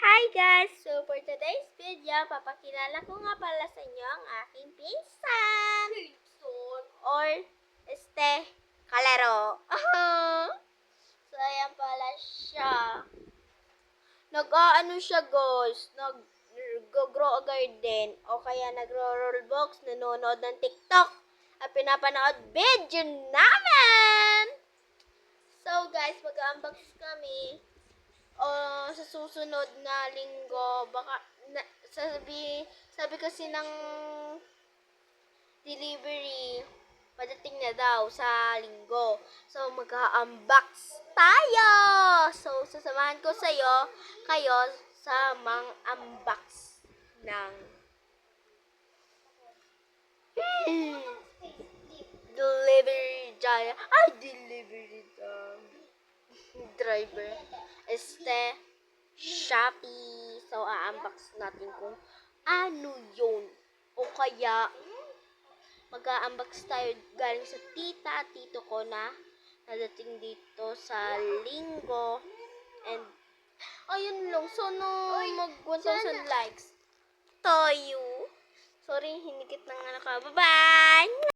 Hi guys! So for today's video, papakilala ko nga pala sa inyo ang aking pinsan. Or kalaro. So ayan pala siya. Nag-aano siya guys, nag-grow a garden o kaya nagro-rollbox, nanonood ng TikTok at pinapanood video namin. So guys, mag-unbox kami. Sa susunod na linggo, baka sabi kasi ng delivery, padating na daw sa linggo. So mag-unbox tayo. So sasamahan ko kayo sa mang-unbox ng delivery driver. Shopee. So, a-unbox natin kung ano yun. O kaya, mag-a-unbox tayo galing sa tito ko na nadating dito sa linggo. And, ayun lang. Sana mag 1,000 likes tayo. Sorry, hinikit na nga naka. Bye-bye!